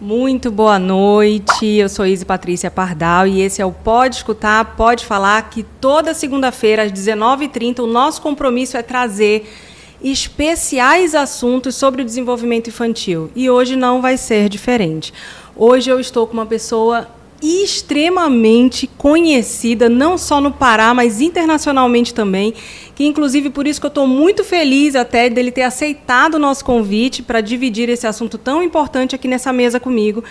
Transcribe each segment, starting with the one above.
Muito boa noite, eu sou Izzy Patrícia Pardal e esse é o Pode Escutar, Pode Falar, que toda segunda-feira às 19h30 o nosso compromisso é trazer especiais assuntos sobre o desenvolvimento infantil. E hoje não vai ser diferente. Hoje eu estou com uma pessoa extremamente conhecida, não só no Pará, mas internacionalmente também, que inclusive por isso que eu estou muito feliz até dele ter aceitado o nosso convite para dividir esse assunto tão importante aqui nessa mesa comigo,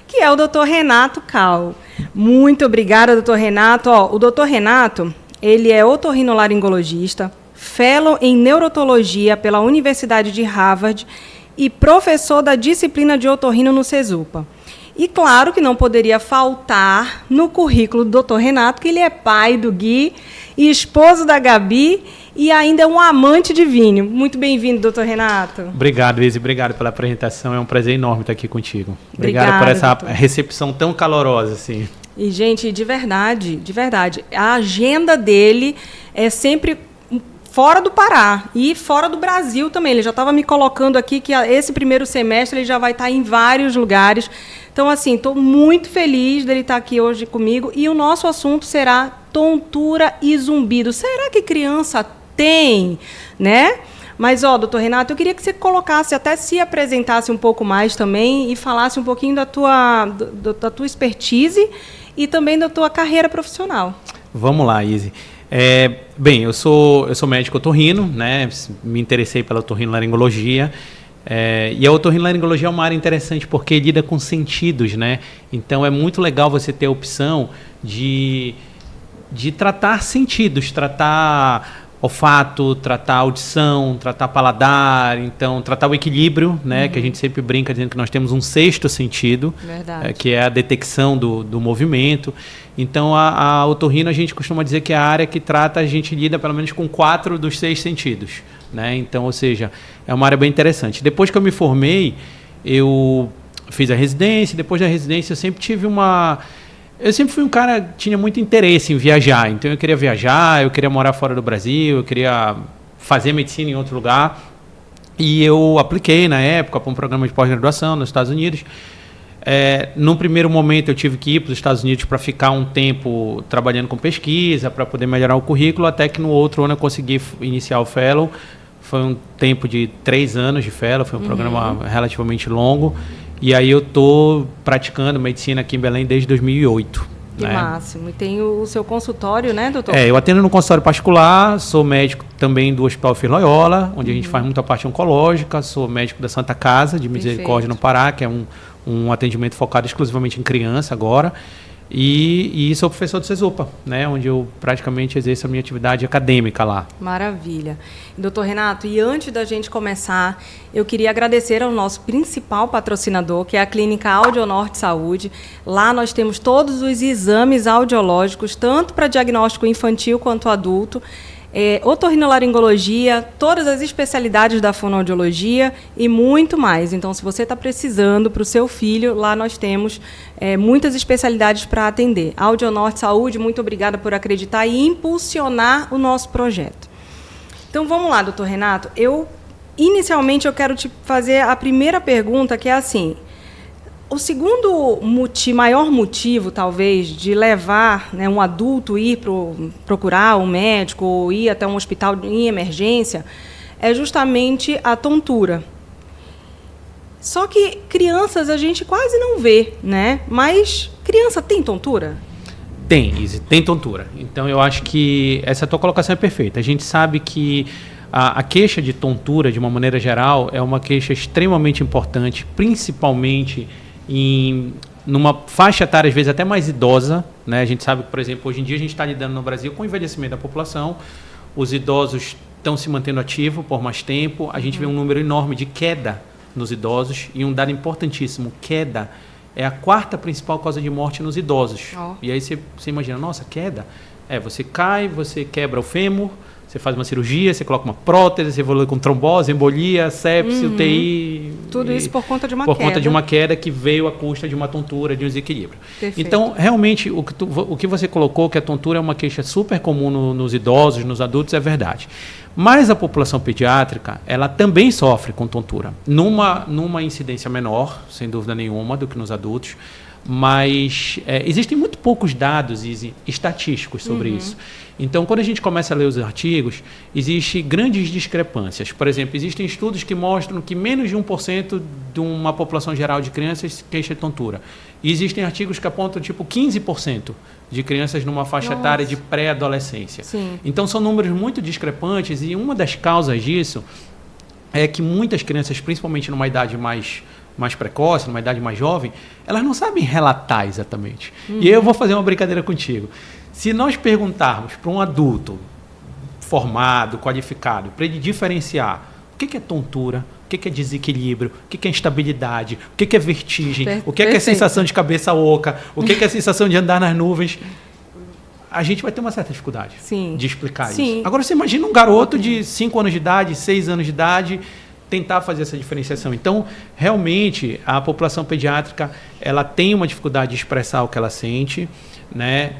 que é o Dr. Renato Cal. Muito obrigada, Dr. Renato. O Dr. Renato, ele é otorrinolaringologista, fellow em neurotologia pela Universidade de Harvard e professor da disciplina de otorrino no CESUPA. E claro que não poderia faltar no currículo do Dr. Renato, que ele é pai do Gui e esposo da Gabi e ainda é um amante de vinho. Muito bem-vindo, Dr. Renato. Obrigado, Izzy. Obrigado pela apresentação. É um prazer enorme estar aqui contigo. Obrigado por essa doutor. Recepção tão calorosa, assim. E, gente, de verdade, a agenda dele é sempre fora do Pará e fora do Brasil também. Ele já estava me colocando aqui que esse primeiro semestre ele já vai estar em vários lugares. Então, assim, estou muito feliz dele estar aqui hoje comigo. E o nosso assunto será tontura e zumbido. Será que criança tem, né? Mas, doutor Renato, eu queria que você colocasse, até se apresentasse um pouco mais também e falasse um pouquinho da tua expertise e também da tua carreira profissional. Vamos lá, Izzy. Bem, eu sou médico otorrino, né? Me interessei pela otorrinolaringologia. E a otorrinolaringologia é uma área interessante porque lida com sentidos, né? Então é muito legal você ter a opção de tratar sentidos, tratar olfato, tratar audição, tratar paladar, então tratar o equilíbrio, né? Que a gente sempre brinca dizendo que nós temos um sexto sentido, que é a detecção do movimento. Então a otorrino a gente costuma dizer que é a área que trata, a gente lida pelo menos com 4 dos 6 sentidos, né? Então, ou seja, é uma área bem interessante. Depois que eu me formei, eu fiz a residência. Depois da residência eu sempre fui um cara que tinha muito interesse em viajar. Então eu queria viajar, eu queria morar fora do Brasil, eu queria fazer medicina em outro lugar. E eu apliquei na época para um programa de pós-graduação nos Estados Unidos. No primeiro momento eu tive que ir para os Estados Unidos para ficar um tempo trabalhando com pesquisa, para poder melhorar o currículo, até que no outro ano eu consegui iniciar o Fellow. Foi um tempo de 3 anos de Fellow, foi um programa relativamente longo. E aí eu estou praticando medicina aqui em Belém desde 2008. Que máximo. E tem o seu consultório, né, doutor? Eu atendo no consultório particular, sou médico também do Hospital Fir Loyola, onde a gente faz muita parte oncológica, sou médico da Santa Casa de Misericórdia no Pará, que é um atendimento focado exclusivamente em criança agora. E sou professor do CESUPA, né, onde eu praticamente exerço a minha atividade acadêmica lá. Maravilha. Doutor Renato, e antes da gente começar, eu queria agradecer ao nosso principal patrocinador, que é a Clínica Audionorte Saúde. Lá nós temos todos os exames audiológicos, tanto para diagnóstico infantil quanto adulto, otorrinolaringologia, todas as especialidades da fonoaudiologia e muito mais. Então, se você está precisando para o seu filho, lá nós temos muitas especialidades para atender. Audionorte Saúde, muito obrigada por acreditar e impulsionar o nosso projeto. Então, vamos lá, doutor Renato. Inicialmente, eu quero te fazer a primeira pergunta, que é assim: o segundo maior motivo, talvez, de levar, né, um adulto ir procurar um médico ou ir até um hospital em emergência é justamente a tontura. Só que crianças a gente quase não vê, né? Mas criança tem tontura? Tem, Izzy, tem tontura. Então eu acho que essa tua colocação é perfeita. A gente sabe que a queixa de tontura, de uma maneira geral, é uma queixa extremamente importante, principalmente numa faixa etária, às vezes, até mais idosa, né? A gente sabe que, por exemplo, hoje em dia a gente está lidando no Brasil com o envelhecimento da população, os idosos estão se mantendo ativos por mais tempo, a gente vê um número enorme de queda nos idosos, e um dado importantíssimo, queda é a 4ª principal causa de morte nos idosos. E aí você imagina, nossa, queda? Você cai, você quebra o fêmur, você faz uma cirurgia, você coloca uma prótese, você evolui com trombose, embolia, sepse, UTI, Tudo isso por conta de uma queda. Por conta de uma queda que veio à custa de uma tontura, de um desequilíbrio. Perfeito. Então, realmente, o que você colocou, que a tontura é uma queixa super comum nos idosos, nos adultos, é verdade. Mas a população pediátrica, ela também sofre com tontura. Numa incidência menor, sem dúvida nenhuma, do que nos adultos. Mas existem muito poucos dados estatísticos sobre isso. Então, quando a gente começa a ler os artigos, existem grandes discrepâncias. Por exemplo, existem estudos que mostram que menos de 1% de uma população geral de crianças se queixa de tontura. E existem artigos que apontam tipo 15% de crianças numa faixa etária de pré-adolescência. Então, são números muito discrepantes e uma das causas disso é que muitas crianças, principalmente numa idade mais precoce, numa idade mais jovem, elas não sabem relatar exatamente. E aí eu vou fazer uma brincadeira contigo. Se nós perguntarmos para um adulto formado, qualificado, para ele diferenciar o que é tontura, o que é desequilíbrio, o que é instabilidade, o que é vertigem, o que é sensação de cabeça oca, o que é a sensação de andar nas nuvens, a gente vai ter uma certa dificuldade de explicar isso. Agora, você imagina um garoto de 5 anos de idade, 6 anos de idade, tentar fazer essa diferenciação. Então, realmente, a população pediátrica ela tem uma dificuldade de expressar o que ela sente, né?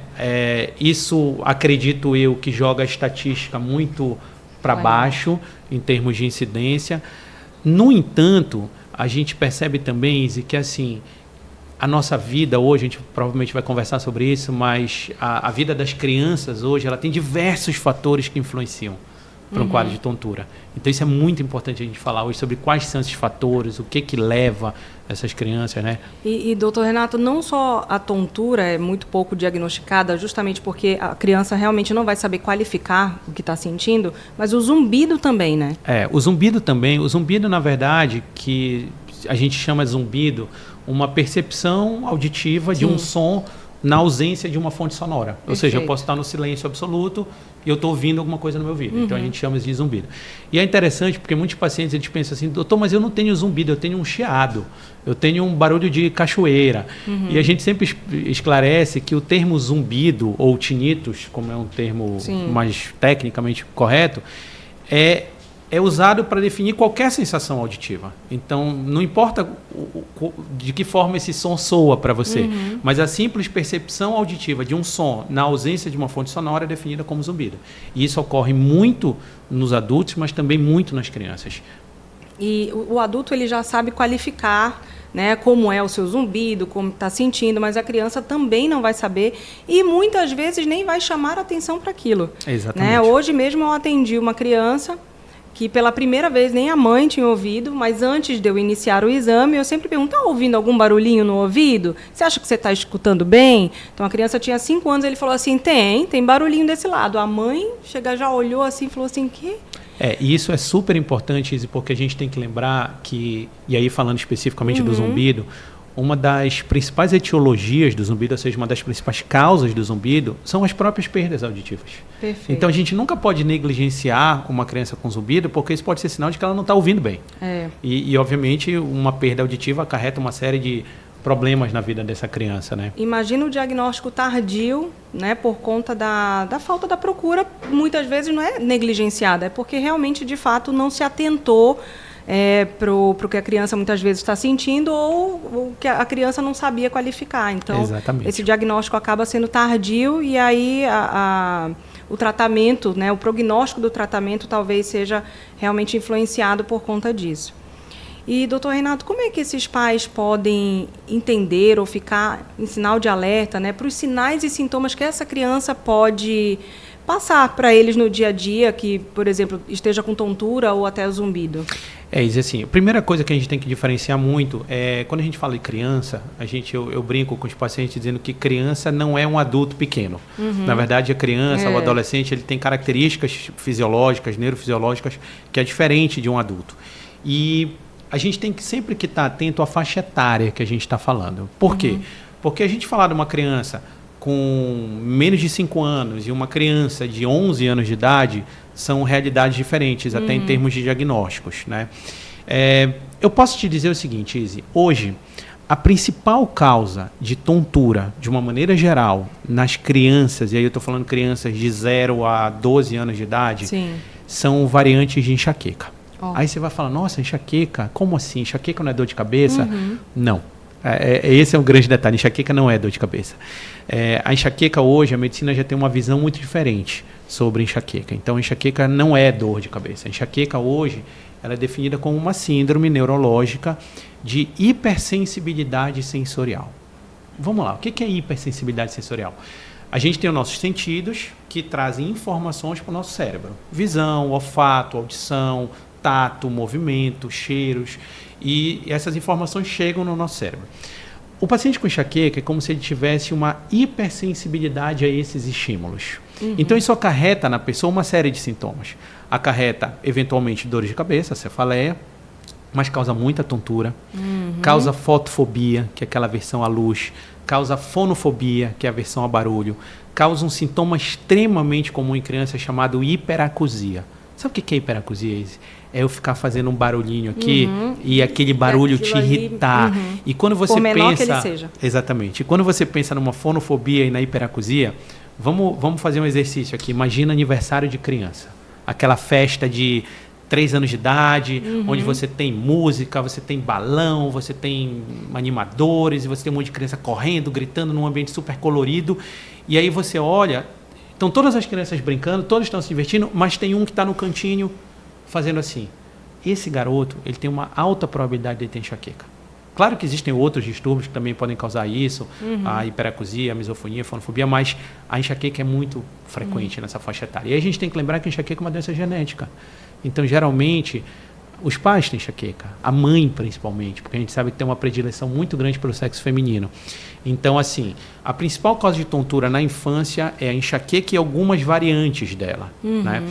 Isso, acredito eu, que joga a estatística muito para baixo em termos de incidência. No entanto, a gente percebe também, Izzy, que assim, a nossa vida hoje, a gente provavelmente vai conversar sobre isso, mas a vida das crianças hoje, ela tem diversos fatores que influenciam para um quadro de tontura. Então, isso é muito importante a gente falar hoje sobre quais são esses fatores, o que leva essas crianças, né? E, doutor Renato, não só a tontura é muito pouco diagnosticada, justamente porque a criança realmente não vai saber qualificar o que está sentindo, mas o zumbido também, né? O zumbido também. O zumbido, na verdade, que a gente chama de zumbido, uma percepção auditiva de um som na ausência de uma fonte sonora. Ou seja, eu posso estar no silêncio absoluto e eu estou ouvindo alguma coisa no meu ouvido. Então, a gente chama isso de zumbido. E é interessante porque muitos pacientes eles pensam assim, doutor, mas eu não tenho zumbido, eu tenho um chiado, eu tenho um barulho de cachoeira. E a gente sempre esclarece que o termo zumbido ou tinnitus, como é um termo mais tecnicamente correto, é usado para definir qualquer sensação auditiva. Então, não importa de que forma esse som soa para você, mas a simples percepção auditiva de um som na ausência de uma fonte sonora é definida como zumbido. E isso ocorre muito nos adultos, mas também muito nas crianças. E o adulto ele já sabe qualificar, né, como é o seu zumbido, como está sentindo, mas a criança também não vai saber e muitas vezes nem vai chamar atenção para aquilo. Exatamente. Né? Hoje mesmo eu atendi uma criança que pela primeira vez nem a mãe tinha ouvido, mas antes de eu iniciar o exame, eu sempre pergunto, está ouvindo algum barulhinho no ouvido? Você acha que você está escutando bem? Então, a criança tinha 5 anos, ele falou assim, tem barulhinho desse lado. A mãe já olhou assim e falou assim, que... E isso é super importante, Izzy, porque a gente tem que lembrar que, e aí falando especificamente do zumbido, uma das principais etiologias do zumbido, ou seja, uma das principais causas do zumbido, são as próprias perdas auditivas. Perfeito. Então, a gente nunca pode negligenciar uma criança com zumbido, porque isso pode ser sinal de que ela não está ouvindo bem. E, obviamente, uma perda auditiva acarreta uma série de problemas na vida dessa criança, né? Imagina o diagnóstico tardio, né, por conta da falta da procura, muitas vezes não é negligenciada, é porque realmente, de fato, não se atentou pro que a criança muitas vezes está sentindo ou que a criança não sabia qualificar. Então, exatamente, esse diagnóstico acaba sendo tardio e aí o tratamento, né, o prognóstico do tratamento talvez seja realmente influenciado por conta disso. E, doutor Renato, como é que esses pais podem entender ou ficar em sinal de alerta, né, para os sinais e sintomas que essa criança pode passar para eles no dia a dia, que, por exemplo, esteja com tontura ou até zumbido? Isso assim, a primeira coisa que a gente tem que diferenciar muito é, quando a gente fala de criança, eu brinco com os pacientes dizendo que criança não é um adulto pequeno. Na verdade, a criança, o adolescente, ele tem características fisiológicas, neurofisiológicas, que é diferente de um adulto. E a gente tem que sempre que estar atento à faixa etária que a gente está falando. Por quê? Porque a gente falar de uma criança com menos de 5 anos e uma criança de 11 anos de idade são realidades diferentes, até em termos de diagnósticos, né? Eu posso te dizer o seguinte, Izzy, hoje a principal causa de tontura, de uma maneira geral, nas crianças, e aí eu estou falando crianças de 0 a 12 anos de idade, são variantes de enxaqueca. Aí você vai falar, nossa, enxaqueca, como assim? Enxaqueca não é dor de cabeça? Não. Esse é um grande detalhe, enxaqueca não é dor de cabeça. A enxaqueca hoje, a medicina já tem uma visão muito diferente sobre enxaqueca. Então, a enxaqueca não é dor de cabeça. A enxaqueca hoje, ela é definida como uma síndrome neurológica de hipersensibilidade sensorial. Vamos lá, o que é hipersensibilidade sensorial? A gente tem os nossos sentidos que trazem informações para o nosso cérebro. Visão, olfato, audição, tato, movimento, cheiros. E essas informações chegam no nosso cérebro. O paciente com enxaqueca é como se ele tivesse uma hipersensibilidade a esses estímulos. Então, isso acarreta na pessoa uma série de sintomas. Acarreta, eventualmente, dores de cabeça, cefaleia, mas causa muita tontura, causa fotofobia, que é aquela aversão à luz, causa fonofobia, que é a aversão a barulho, causa um sintoma extremamente comum em crianças chamado hiperacusia. Sabe o que é hiperacusia, Izzy? É eu ficar fazendo um barulhinho aqui e aquele barulho te irritar. E quando você pensa... Por menor pensa... que ele seja. Exatamente. E quando você pensa numa fonofobia e na hiperacusia, vamos fazer um exercício aqui. Imagina aniversário de criança. Aquela festa de 3 anos de idade, onde você tem música, você tem balão, você tem animadores, e você tem um monte de criança correndo, gritando num ambiente super colorido. E aí você olha, estão todas as crianças brincando, todas estão se divertindo, mas tem um que está no cantinho fazendo assim. Esse garoto, ele tem uma alta probabilidade de ter enxaqueca. Claro que existem outros distúrbios que também podem causar isso, a hiperacusia, a misofonia, a fonofobia, mas a enxaqueca é muito frequente nessa faixa etária. E aí a gente tem que lembrar que a enxaqueca é uma doença genética. Então, geralmente, os pais têm enxaqueca, a mãe principalmente, porque a gente sabe que tem uma predileção muito grande pelo sexo feminino. Então, assim, a principal causa de tontura na infância é a enxaqueca e algumas variantes dela, né?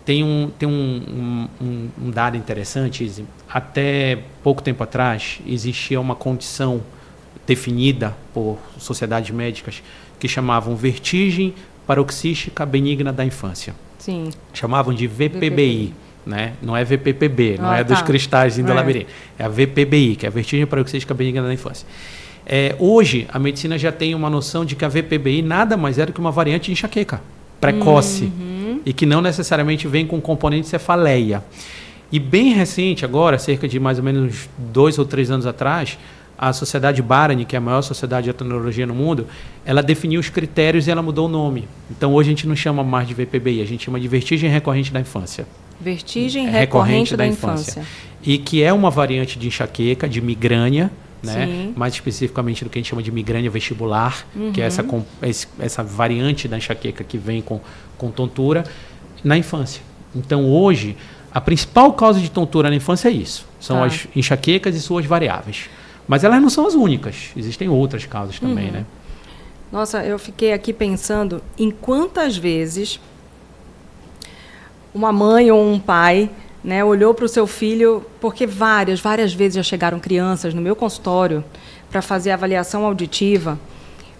Tem um dado interessante, Izzy. Até pouco tempo atrás, existia uma condição definida por sociedades médicas que chamavam vertigem paroxística benigna da infância. Sim. Chamavam de VPBI, né? Não é VPPB, não é dos cristais do labirinto. É a VPBI, que é a vertigem paroxística benigna da infância. Hoje, a medicina já tem uma noção de que a VPBI nada mais é do que uma variante de enxaqueca precoce. E que não necessariamente vem com componente de cefaleia. E bem recente agora, cerca de mais ou menos 2 ou 3 anos atrás, a Sociedade Barani, que é a maior sociedade de otorrinolaria no mundo, ela definiu os critérios e ela mudou o nome. Então hoje a gente não chama mais de VPBI, a gente chama de vertigem recorrente da infância. Vertigem recorrente da infância. E que é uma variante de enxaqueca, de migrânia, né? Mais especificamente do que a gente chama de migrânia vestibular, que é essa variante da enxaqueca que vem com tontura na infância. Então, hoje, a principal causa de tontura na infância é isso. São as enxaquecas e suas variáveis. Mas elas não são as únicas. Existem outras causas também, né? Nossa, eu fiquei aqui pensando em quantas vezes uma mãe ou um pai, né, olhou para o seu filho, porque várias vezes já chegaram crianças no meu consultório para fazer avaliação auditiva,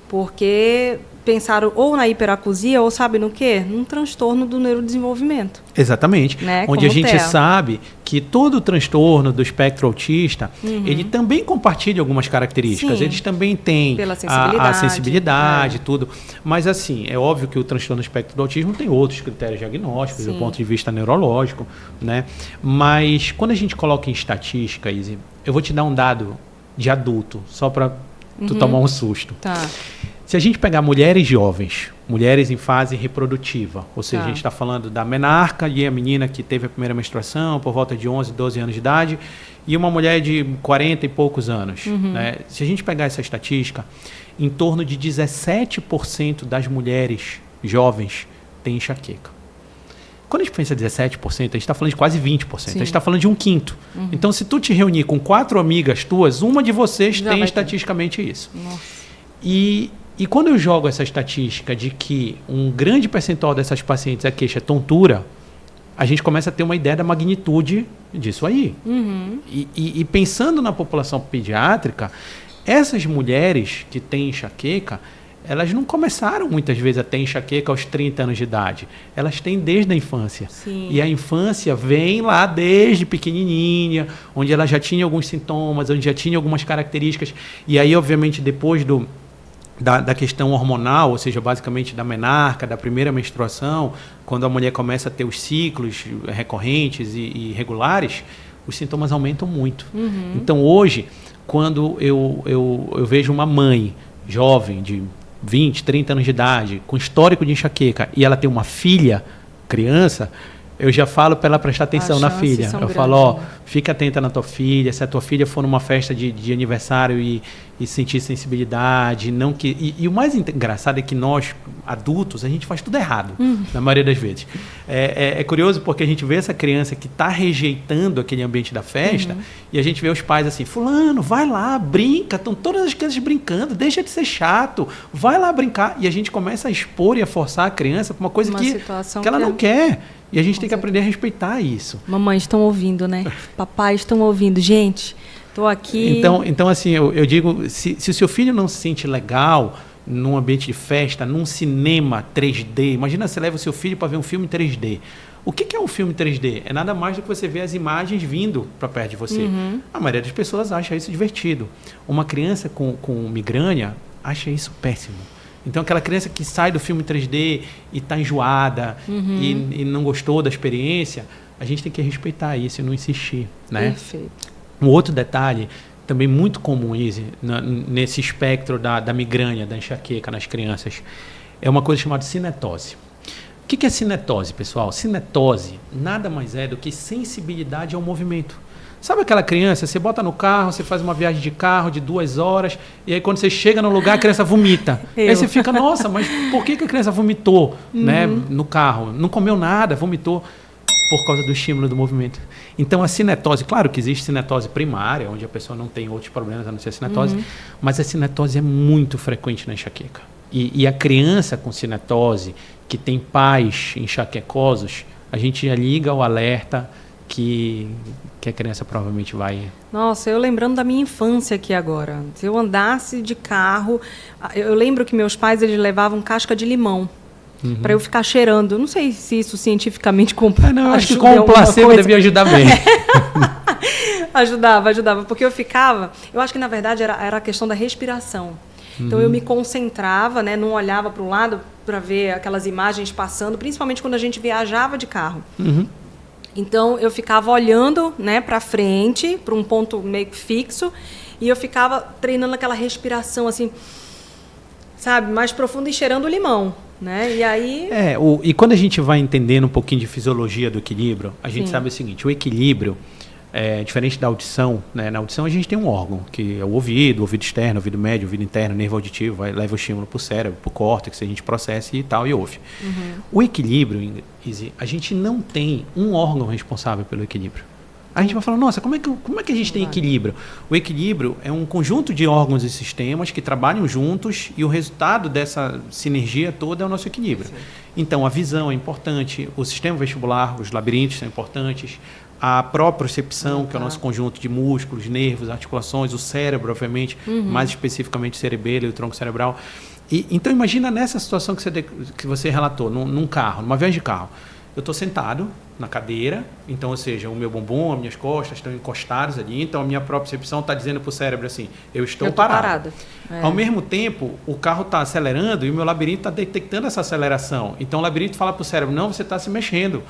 porque pensaram ou na hiperacusia ou sabe no quê? Num transtorno do neurodesenvolvimento. Exatamente. Né? Onde Como a gente TEA. sabe que todo o transtorno do espectro autista, ele também compartilha algumas características. Sim. Eles também têm Pela a sensibilidade, né? tudo. Mas, assim, é óbvio que o transtorno do espectro do autismo tem outros critérios diagnósticos, do ponto de vista neurológico, né? Mas, quando a gente coloca em estatística, Izzy, eu vou te dar um dado de adulto, só para tu tomar um susto. Tá. Se a gente pegar mulheres jovens, mulheres em fase reprodutiva, ou seja, a gente está falando da menarca e a menina que teve a primeira menstruação por volta de 11, 12 anos de idade, e uma mulher de 40 e poucos anos. Né? Se a gente pegar essa estatística, em torno de 17% das mulheres jovens têm enxaqueca. Quando a gente pensa em 17%, a gente está falando de quase 20%. Sim. A gente está falando de 1/5. Então, se tu te reunir com 4 amigas tuas, uma de vocês tem estatisticamente isso. Nossa. E quando eu jogo essa estatística de que um grande percentual dessas pacientes é queixa tontura, a gente começa a ter uma ideia da magnitude disso aí. E pensando na população pediátrica, essas mulheres que têm enxaqueca, elas não começaram muitas vezes a ter enxaqueca aos 30 anos de idade. Elas têm desde a infância. Sim. E a infância vem lá desde pequenininha, onde ela já tinha alguns sintomas, onde já tinha algumas características. E aí, obviamente, depois da questão hormonal, ou seja, basicamente da menarca, da primeira menstruação, quando a mulher começa a ter os ciclos recorrentes e regulares, os sintomas aumentam muito. Então, hoje, quando eu vejo uma mãe jovem, de 20, 30 anos de idade, com histórico de enxaqueca, e ela tem uma filha, criança, eu já falo para ela prestar atenção na filha. Eu falo, fica atenta na tua filha, se a tua filha for numa festa de aniversário e sentir sensibilidade, não que... E o mais engraçado é que nós, adultos, a gente faz tudo errado, na maioria das vezes. É curioso porque a gente vê essa criança que está rejeitando aquele ambiente da festa, e a gente vê os pais assim, fulano, vai lá, brinca, estão todas as crianças brincando, deixa de ser chato, vai lá brincar. E a gente começa a expor e a forçar a criança para uma coisa que ela não quer. E a gente tem que aprender a respeitar isso. Mamães estão ouvindo, né? Papais estão ouvindo. Gente, estou aqui... Então assim, eu digo, se o seu filho não se sente legal num ambiente de festa, num cinema 3D, imagina você leva o seu filho para ver um filme 3D. O que é um filme 3D? É nada mais do que você ver as imagens vindo para perto de você. A maioria das pessoas acha isso divertido. Uma criança com migrânia acha isso péssimo. Então, aquela criança que sai do filme 3D e está enjoada e não gostou da experiência, a gente tem que respeitar isso e não insistir, né? Perfeito. Um outro detalhe, também muito comum, Izzy, nesse espectro da migrânia, da enxaqueca nas crianças, é uma coisa chamada cinetose. O que é cinetose, pessoal? Cinetose nada mais é do que sensibilidade ao movimento. Sabe aquela criança, você bota no carro, você faz uma viagem de carro de 2 horas, e aí quando você chega no lugar, a criança vomita. Aí você fica, nossa, mas por que a criança vomitou, né, no carro? Não comeu nada, vomitou por causa do estímulo do movimento. Então a cinetose, claro que existe cinetose primária, onde a pessoa não tem outros problemas a não ser a cinetose, mas a cinetose é muito frequente na enxaqueca. E a criança com cinetose, que tem pais enxaquecosos, a gente já liga o alerta que a criança provavelmente vai... Nossa, eu lembrando da minha infância aqui agora. Se eu andasse de carro... Eu lembro que meus pais eles levavam casca de limão para eu ficar cheirando. Não sei se isso cientificamente não, acho que com o placebo devia ajudar bem. Ajudava. Porque eu ficava... Eu acho que, na verdade, era a questão da respiração. Então, eu me concentrava, né, não olhava para o lado para ver aquelas imagens passando, principalmente quando a gente viajava de carro. Então, eu ficava olhando, né, para frente, para um ponto meio fixo, e eu ficava treinando aquela respiração, assim, sabe, mais profunda e cheirando o limão, né? E aí... E quando a gente vai entendendo um pouquinho de fisiologia do equilíbrio, a gente sabe o seguinte, o equilíbrio é diferente da audição, né? Na audição a gente tem um órgão, que é o ouvido externo, ouvido médio, ouvido interno, nervo auditivo, leva o estímulo para o cérebro, para o córtex, a gente processa e tal, e ouve. O equilíbrio, Izzy, a gente não tem um órgão responsável pelo equilíbrio. A gente vai falar, nossa, como é que a gente tem equilíbrio? O equilíbrio é um conjunto de órgãos e sistemas que trabalham juntos e o resultado dessa sinergia toda é o nosso equilíbrio. Então, a visão é importante, o sistema vestibular, os labirintos são importantes, a propriocepção, que é o nosso conjunto de músculos, nervos, articulações, o cérebro, obviamente, mais especificamente o cerebelo e o tronco cerebral. Então, imagina nessa situação que você relatou, num carro, numa viagem de carro. Eu estou sentado na cadeira, então, ou seja, o meu bumbum, as minhas costas estão encostados ali, então a minha propriocepção está dizendo para o cérebro assim, eu estou parado. Ao mesmo tempo, o carro está acelerando e o meu labirinto está detectando essa aceleração. Então o labirinto fala para o cérebro, não, você está se mexendo.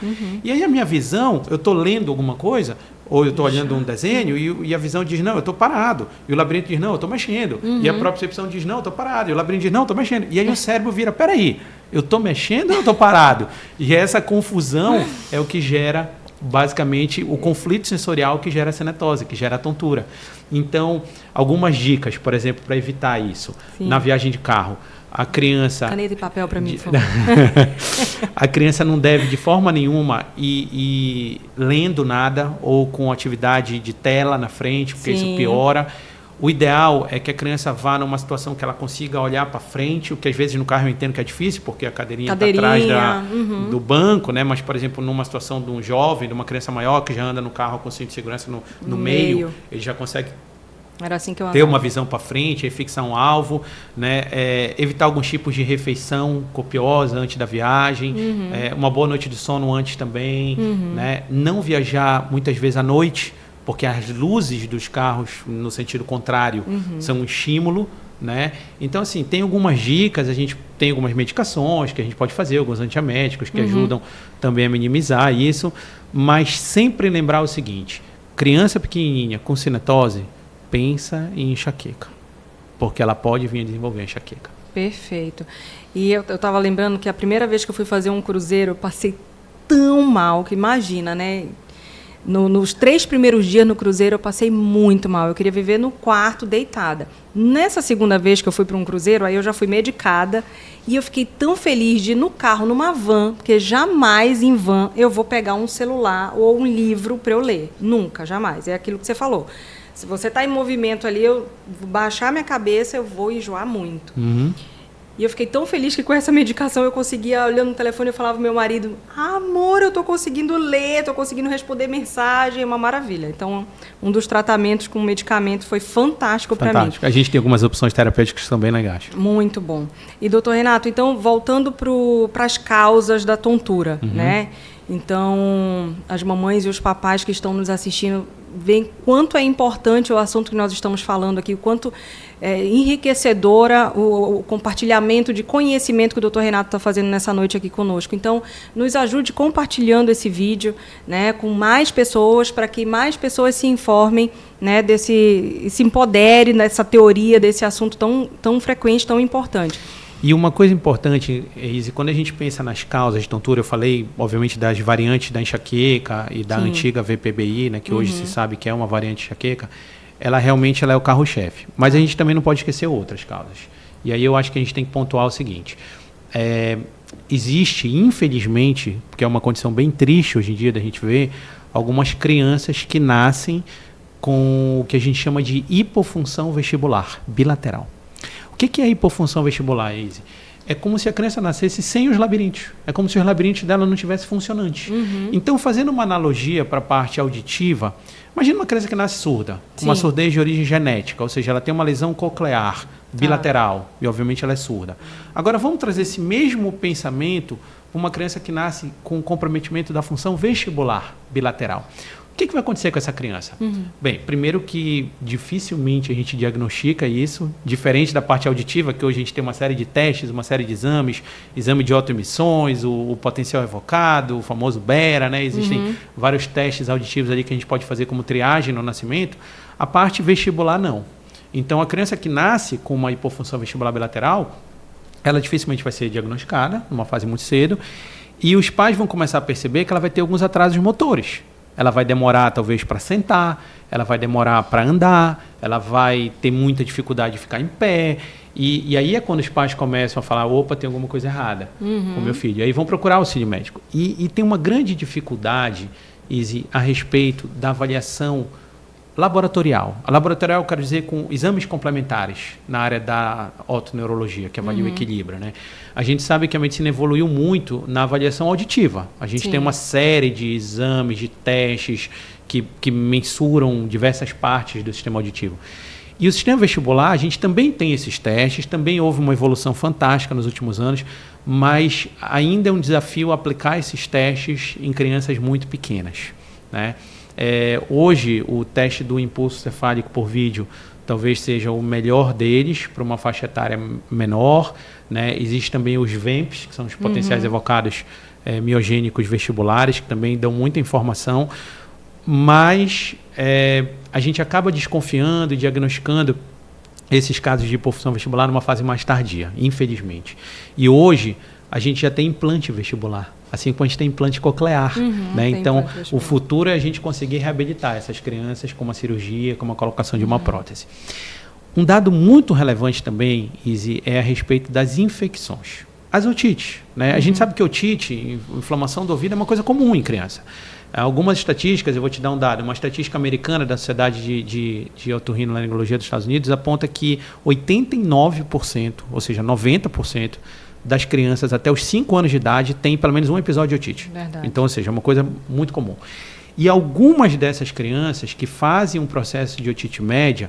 E aí a minha visão, eu estou lendo alguma coisa, ou eu estou olhando um desenho e a visão diz, não, eu estou parado. E o labirinto diz, não, eu estou mexendo. E a propriocepção diz, não, eu estou parado. E o labirinto diz, não, eu estou mexendo. E aí o cérebro vira, peraí, eu estou mexendo ou eu estou parado? E essa confusão é o que gera, basicamente, o conflito sensorial que gera a cinetose, que gera a tontura. Então, algumas dicas, por exemplo, para evitar isso. Na viagem de carro, a criança... Caneta e papel para mim, por favor. A criança não deve, de forma nenhuma, ir lendo nada ou com atividade de tela na frente, porque isso piora. O ideal é que a criança vá numa situação que ela consiga olhar para frente, o que às vezes no carro eu entendo que é difícil, porque a cadeirinha está atrás do banco, né? Mas, por exemplo, numa situação de um jovem, de uma criança maior que já anda no carro com cinto de segurança no meio, ele já consegue ter uma visão para frente, fixar um alvo, né? Evitar alguns tipos de refeição copiosa antes da viagem, uma boa noite de sono antes também, né? Não viajar muitas vezes à noite, porque as luzes dos carros, no sentido contrário, são um estímulo, né? Então, assim, tem algumas dicas, a gente tem algumas medicações que a gente pode fazer, alguns antieméticos que ajudam também a minimizar isso, mas sempre lembrar o seguinte: criança pequenininha com cinetose, pensa em enxaqueca, porque ela pode vir a desenvolver enxaqueca. Perfeito. E eu estava lembrando que a primeira vez que eu fui fazer um cruzeiro, eu passei tão mal, que imagina, né? Nos 3 primeiros dias no cruzeiro eu passei muito mal. Eu queria viver no quarto, deitada. Nessa segunda vez que eu fui para um cruzeiro, aí eu já fui medicada e eu fiquei tão feliz de ir no carro, numa van, porque jamais em van eu vou pegar um celular ou um livro para eu ler. Nunca, jamais. É aquilo que você falou. Se você está em movimento ali, eu vou baixar minha cabeça, eu vou enjoar muito. E eu fiquei tão feliz que com essa medicação eu conseguia, olhando no telefone, eu falava pro meu marido: amor, eu tô conseguindo ler, tô conseguindo responder mensagem, é uma maravilha. Então, um dos tratamentos com medicamento foi fantástico para mim. A gente tem algumas opções terapêuticas que são bem legais. Muito bom. E, doutor Renato, então, voltando para as causas da tontura, né? Então, as mamães e os papais que estão nos assistindo veem quanto é importante o assunto que nós estamos falando aqui, o quanto é enriquecedora o compartilhamento de conhecimento que o doutor Renato está fazendo nessa noite aqui conosco. Então, nos ajude compartilhando esse vídeo, né, com mais pessoas, para que mais pessoas se informem, né, se empoderem dessa teoria, desse assunto tão frequente, tão importante. E uma coisa importante, Izzy, quando a gente pensa nas causas de tontura, eu falei, obviamente, das variantes da enxaqueca e da antiga VPBI, né, que hoje se sabe que é uma variante de enxaqueca, ela realmente é o carro-chefe. Mas a gente também não pode esquecer outras causas. E aí eu acho que a gente tem que pontuar o seguinte: existe, infelizmente, porque é uma condição bem triste hoje em dia da gente ver, algumas crianças que nascem com o que a gente chama de hipofunção vestibular bilateral. O que é hipofunção vestibular, Izzy? É como se a criança nascesse sem os labirintos. É como se os labirintos dela não estivessem funcionantes. Então, fazendo uma analogia para a parte auditiva, imagina uma criança que nasce surda, com uma surdez de origem genética, ou seja, ela tem uma lesão coclear bilateral, e obviamente ela é surda. Agora, vamos trazer esse mesmo pensamento para uma criança que nasce com comprometimento da função vestibular bilateral. O que vai acontecer com essa criança? Bem, primeiro que dificilmente a gente diagnostica isso, diferente da parte auditiva, que hoje a gente tem uma série de testes, uma série de exames, exame de autoemissões, o potencial evocado, o famoso BERA, né? Existem vários testes auditivos ali que a gente pode fazer como triagem no nascimento. A parte vestibular, não. Então, a criança que nasce com uma hipofunção vestibular bilateral, ela dificilmente vai ser diagnosticada, numa fase muito cedo, e os pais vão começar a perceber que ela vai ter alguns atrasos motores. Ela vai demorar, talvez, para sentar, ela vai demorar para andar, ela vai ter muita dificuldade de ficar em pé. E aí é quando os pais começam a falar: opa, tem alguma coisa errada com o meu filho. E aí vão procurar auxílio médico. E tem uma grande dificuldade, Izzy, a respeito da avaliação laboratorial. A laboratorial, eu quero dizer, com exames complementares na área da otoneurologia, que avalia o equilíbrio, né? A gente sabe que a medicina evoluiu muito na avaliação auditiva. A gente tem uma série de exames, de testes que mensuram diversas partes do sistema auditivo. E o sistema vestibular, a gente também tem esses testes, também houve uma evolução fantástica nos últimos anos, mas ainda é um desafio aplicar esses testes em crianças muito pequenas, né? Hoje, o teste do impulso cefálico por vídeo talvez seja o melhor deles para uma faixa etária menor, né? Existem também os VEMPs, que são os potenciais evocados miogênicos vestibulares, que também dão muita informação, mas a gente acaba desconfiando e diagnosticando esses casos de hipofunção vestibular numa fase mais tardia, infelizmente. E hoje, a gente já tem implante vestibular, assim como a gente tem implante coclear, né? Então, o futuro é a gente conseguir reabilitar essas crianças com uma cirurgia, com uma colocação de uma prótese. Um dado muito relevante também, Izzy, é a respeito das infecções. As otites, né? A gente sabe que otite, inflamação do ouvido, é uma coisa comum em criança. Algumas estatísticas, eu vou te dar um dado, uma estatística americana da Sociedade de Otorrinolaringologia dos Estados Unidos aponta que 89%, ou seja, 90%, das crianças até os 5 anos de idade tem pelo menos um episódio de otite. Verdade. Então, ou seja, é uma coisa muito comum. E algumas dessas crianças que fazem um processo de otite média,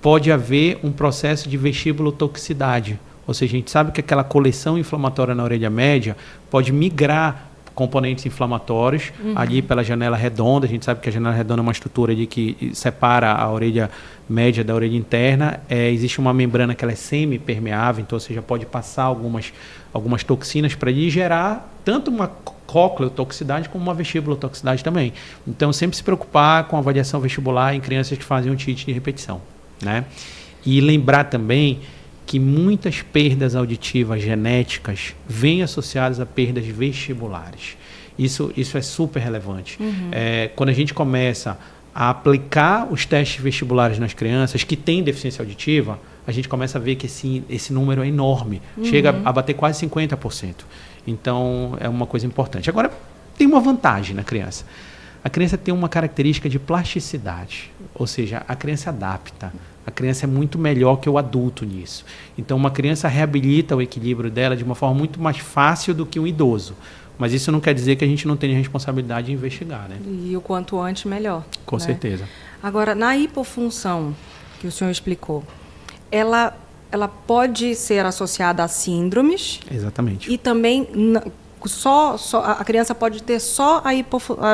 pode haver um processo de vestibulotoxicidade. Ou seja, a gente sabe que aquela coleção inflamatória na orelha média pode migrar componentes inflamatórios, ali pela janela redonda. A gente sabe que a janela redonda é uma estrutura ali que separa a orelha média da orelha interna. Existe uma membrana que ela é semi-permeável, então você já pode passar algumas toxinas para ali gerar tanto uma cocleotoxicidade como uma vestibulotoxicidade também. Então, sempre se preocupar com a avaliação vestibular em crianças que fazem otite de repetição, né? E lembrar também que muitas perdas auditivas genéticas vêm associadas a perdas vestibulares. Isso é super relevante. Quando a gente começa a aplicar os testes vestibulares nas crianças que têm deficiência auditiva, a gente começa a ver que esse número é enorme. Chega a bater quase 50%. Então, é uma coisa importante. Agora, tem uma vantagem na criança. A criança tem uma característica de plasticidade, ou seja, a criança adapta. A criança é muito melhor que o adulto nisso. Então, uma criança reabilita o equilíbrio dela de uma forma muito mais fácil do que um idoso. Mas isso não quer dizer que a gente não tenha responsabilidade de investigar, né? E o quanto antes, melhor. Com certeza. Agora, na hipofunção, que o senhor explicou, ela pode ser associada a síndromes. Exatamente. E também a criança pode ter só a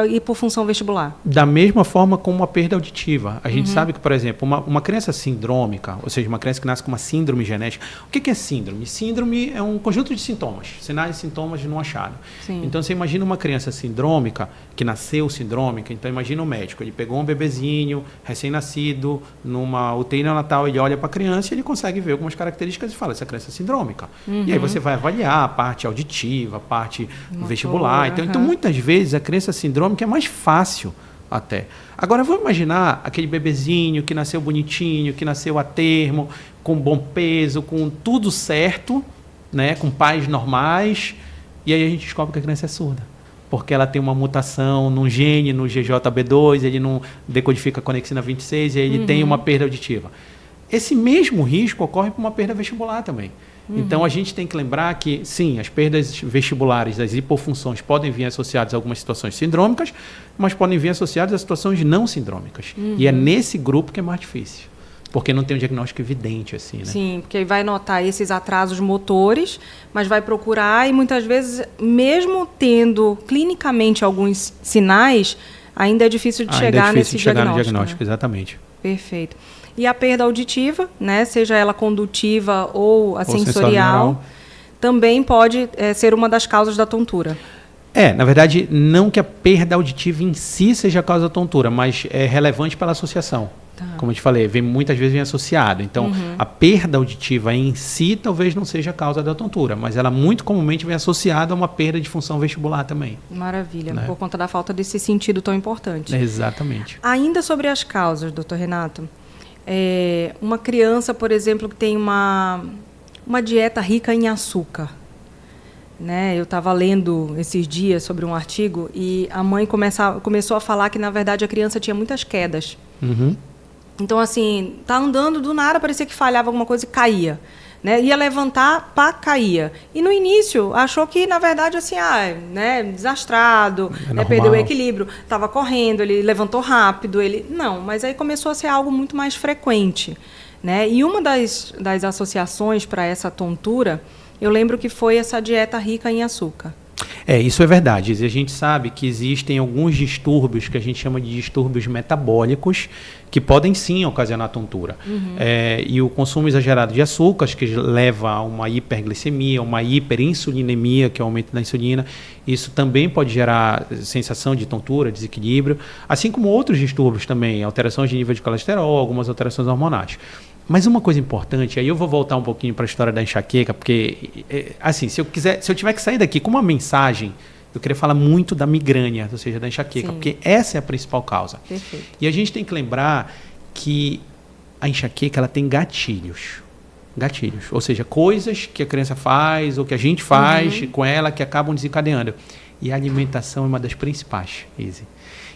hipofunção vestibular. Da mesma forma como uma perda auditiva. A gente sabe que, por exemplo, uma criança sindrômica, ou seja, uma criança que nasce com uma síndrome genética. O que é síndrome? Síndrome é um conjunto de sintomas, sinais e sintomas não achados. Então, você imagina uma criança sindrômica, que nasceu sindrômica. Então, imagina o médico, ele pegou um bebezinho, recém-nascido, numa UTI neonatal, ele olha para a criança e ele consegue ver algumas características e fala, essa criança é sindrômica. E aí você vai avaliar a parte auditiva, a parte vestibular. Então, muitas vezes, a criança sindrômica é mais fácil até. Agora, vamos imaginar aquele bebezinho que nasceu bonitinho, que nasceu a termo, com bom peso, com tudo certo, né, com pais normais, e aí a gente descobre que a criança é surda. Porque ela tem uma mutação num gene, no GJB2, ele não decodifica a conexina 26, e aí ele tem uma perda auditiva. Esse mesmo risco ocorre para uma perda vestibular também. Então, a gente tem que lembrar que, sim, as perdas vestibulares das hipofunções podem vir associadas a algumas situações sindrômicas, mas podem vir associadas a situações não sindrômicas. E é nesse grupo que é mais difícil, porque não tem um diagnóstico evidente, assim, né? Sim, porque vai notar esses atrasos motores, mas vai procurar e muitas vezes, mesmo tendo clinicamente alguns sinais, ainda é difícil de chegar nesse diagnóstico. No diagnóstico, exatamente. Perfeito. E a perda auditiva, né, seja ela condutiva ou a sensorial, também pode ser uma das causas da tontura. Na verdade, não que a perda auditiva em si seja a causa da tontura, mas é relevante pela associação. Como eu te falei, muitas vezes vem associado. Então, a perda auditiva em si talvez não seja a causa da tontura, mas ela muito comumente vem associada a uma perda de função vestibular também. Maravilha, né? Por conta da falta desse sentido tão importante. Exatamente. Ainda sobre as causas, doutor Renato, uma criança, por exemplo, que tem uma dieta rica em açúcar, né? Eu estava lendo esses dias sobre um artigo e a mãe começou a falar que, na verdade, a criança tinha muitas quedas. Então, assim, tá andando, do nada parecia que falhava alguma coisa e caía. Né? Ia levantar, pá, caía. E no início achou que, na verdade, assim, desastrado, perdeu o equilíbrio, estava correndo, ele levantou rápido, não, mas aí começou a ser algo muito mais frequente, né? E uma das associações para essa tontura, eu lembro que foi essa dieta rica em açúcar. Isso é verdade. A gente sabe que existem alguns distúrbios que a gente chama de distúrbios metabólicos que podem sim ocasionar tontura. E o consumo exagerado de açúcares, que leva a uma hiperglicemia, uma hiperinsulinemia, que é o aumento da insulina, isso também pode gerar sensação de tontura, desequilíbrio, assim como outros distúrbios também, alterações de nível de colesterol, algumas alterações hormonais. Mas uma coisa importante, aí eu vou voltar um pouquinho para a história da enxaqueca, porque, assim, se eu tiver que sair daqui com uma mensagem, eu queria falar muito da migrânia, ou seja, da enxaqueca, porque essa é a principal causa. Perfeito. E a gente tem que lembrar que a enxaqueca, ela tem gatilhos, ou seja, coisas que a criança faz ou que a gente faz com ela que acabam desencadeando. E a alimentação é uma das principais, Izzy.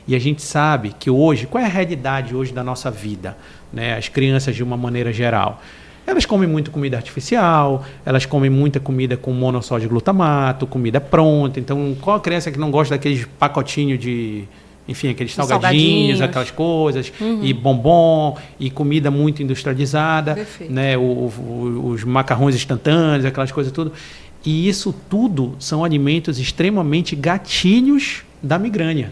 E a gente sabe que hoje, qual é a realidade hoje da nossa vida? Né? As crianças, de uma maneira geral, elas comem muito comida artificial, elas comem muita comida com monossódio glutamato, comida pronta. Então, qual a criança que não gosta daqueles pacotinhos de, enfim, aqueles salgadinhos, aquelas coisas, e bombom, e comida muito industrializada, né? Os macarrões instantâneos, aquelas coisas tudo. E isso tudo são alimentos extremamente gatilhos da migrânia.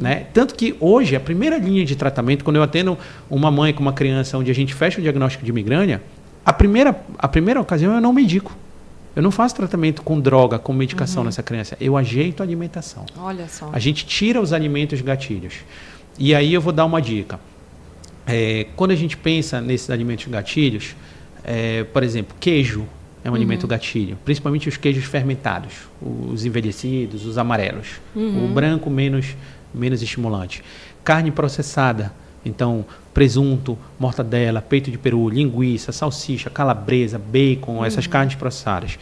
Né? Tanto que hoje, a primeira linha de tratamento, quando eu atendo uma mãe com uma criança onde a gente fecha o diagnóstico de migrânia, a primeira ocasião eu não medico. Eu não faço tratamento com droga, com medicação nessa criança. Eu ajeito a alimentação. Olha só. A gente tira os alimentos gatilhos. E aí eu vou dar uma dica. Quando a gente pensa nesses alimentos gatilhos, por exemplo, queijo é um alimento gatilho, principalmente os queijos fermentados, os envelhecidos, os amarelos. O branco menos estimulante. Carne processada, então presunto, mortadela, peito de peru, linguiça, salsicha, calabresa, bacon, essas carnes processadas.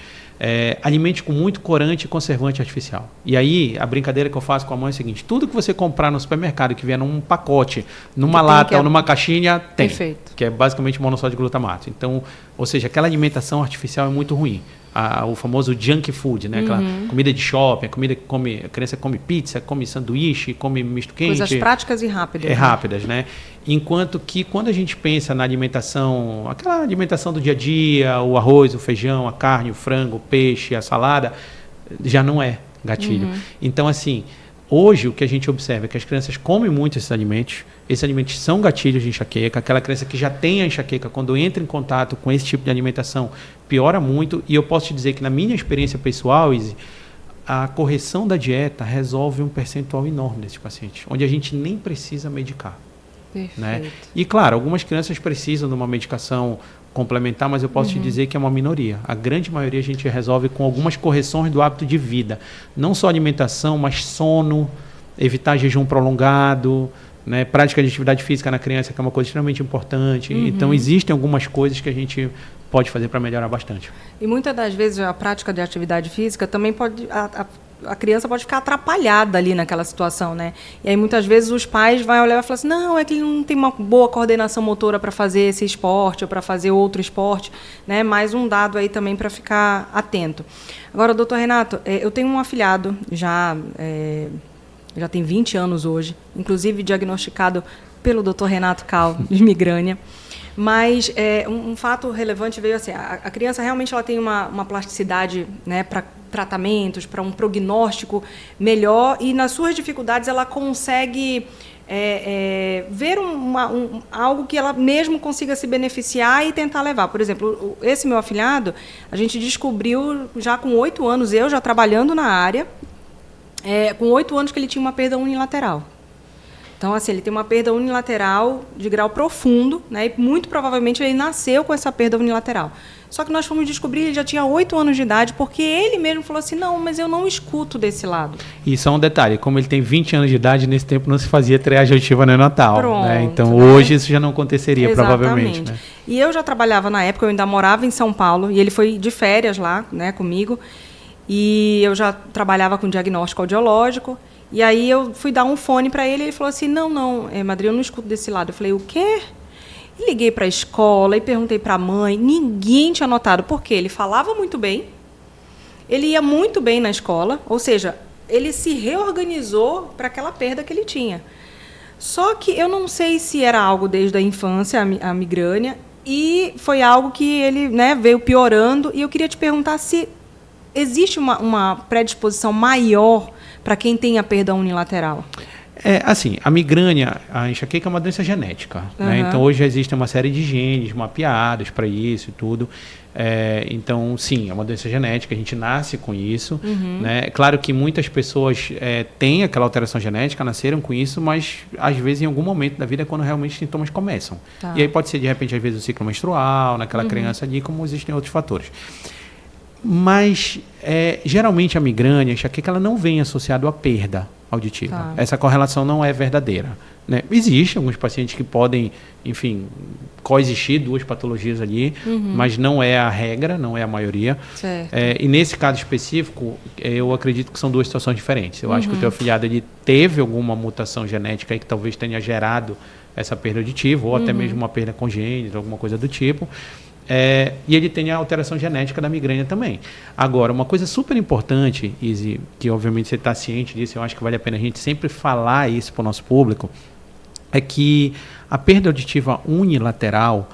Alimentos com muito corante e conservante artificial. E aí, a brincadeira que eu faço com a mãe é o seguinte: tudo que você comprar no supermercado que vier num pacote, numa lata ou numa caixinha, tem. Perfeito. Que é basicamente monossódio de glutamato. Então, ou seja, aquela alimentação artificial é muito ruim. O famoso junk food, né? Aquela comida de shopping, a criança come pizza, come sanduíche, come misto quente. Coisas práticas e rápidas. Rápidas, né? Enquanto que quando a gente pensa na alimentação, aquela alimentação do dia a dia, o arroz, o feijão, a carne, o frango, o peixe, a salada, já não é gatilho. Então, assim, hoje o que a gente observa é que as crianças comem muito esses alimentos são gatilhos de enxaqueca. Aquela criança que já tem a enxaqueca, quando entra em contato com esse tipo de alimentação, piora muito. E eu posso te dizer que na minha experiência pessoal, Izzy, a correção da dieta resolve um percentual enorme desses pacientes, onde a gente nem precisa medicar. Perfeito. Né? E claro, algumas crianças precisam de uma medicação complementar, mas eu posso te dizer que é uma minoria. A grande maioria a gente resolve com algumas correções do hábito de vida. Não só alimentação, mas sono, evitar jejum prolongado, né? Prática de atividade física na criança, que é uma coisa extremamente importante. Então, existem algumas coisas que a gente pode fazer para melhorar bastante. E muitas das vezes a prática de atividade física também pode... A criança pode ficar atrapalhada ali naquela situação, né? E aí muitas vezes os pais vão olhar e falar assim: não, é que ele não tem uma boa coordenação motora para fazer esse esporte ou para fazer outro esporte, né? Mais um dado aí também para ficar atento. Agora, doutor Renato, eu tenho um afilhado já tem 20 anos hoje, inclusive diagnosticado pelo doutor Renato Cal de migrânia. Mas um fato relevante veio assim: a criança realmente ela tem uma plasticidade, né, para tratamentos, para um prognóstico melhor, e nas suas dificuldades ela consegue ver algo que ela mesmo consiga se beneficiar e tentar levar. Por exemplo, esse meu afilhado, a gente descobriu já com 8 anos, eu já trabalhando na área, com 8 anos que ele tinha uma perda unilateral. Então, assim, ele tem uma perda unilateral de grau profundo, né? E muito provavelmente ele nasceu com essa perda unilateral. Só que nós fomos descobrir, ele já tinha 8 anos de idade, porque ele mesmo falou assim: não, mas eu não escuto desse lado. E só um detalhe: como ele tem 20 anos de idade, nesse tempo não se fazia triagem auditiva neonatal. Pronto, né? Então, né? hoje isso já não aconteceria, exatamente, provavelmente. Né? E eu já trabalhava na época, eu ainda morava em São Paulo, e ele foi de férias lá, né, comigo, e eu já trabalhava com diagnóstico audiológico. E aí eu fui dar um fone para ele e ele falou assim: não, Madri, eu não escuto desse lado. Eu falei: o quê? E liguei para a escola e perguntei para a mãe, ninguém tinha notado. Por quê? Ele falava muito bem, ele ia muito bem na escola, ou seja, ele se reorganizou para aquela perda que ele tinha. Só que eu não sei se era algo desde a infância, a migrânia, e foi algo que ele, né, veio piorando. E eu queria te perguntar se existe uma predisposição maior para quem tem a perda unilateral. Assim, a migrânia, a enxaqueca é uma doença genética. Né? Então, hoje existem uma série de genes mapeados para isso e tudo. Então, sim, é uma doença genética, a gente nasce com isso. Né? É claro que muitas pessoas têm aquela alteração genética, nasceram com isso, mas às vezes em algum momento da vida é quando realmente os sintomas começam. Tá. E aí pode ser, de repente, às vezes o ciclo menstrual, naquela criança ali, como existem outros fatores. Mas, geralmente, a migrânia, a enxaqueca, ela não vem associada à perda auditiva. Tá. Essa correlação não é verdadeira. Né? Existem alguns pacientes que podem, enfim, coexistir duas patologias ali, mas não é a regra, não é a maioria. E nesse caso específico, eu acredito que são duas situações diferentes. Eu acho que o teu afilhado ele teve alguma mutação genética aí que talvez tenha gerado essa perda auditiva, ou até mesmo uma perda congênita, alguma coisa do tipo. E ele tem a alteração genética da migrânia também. Agora, uma coisa super importante, Izzy, que obviamente você está ciente disso, eu acho que vale a pena a gente sempre falar isso para o nosso público, é que a perda auditiva unilateral,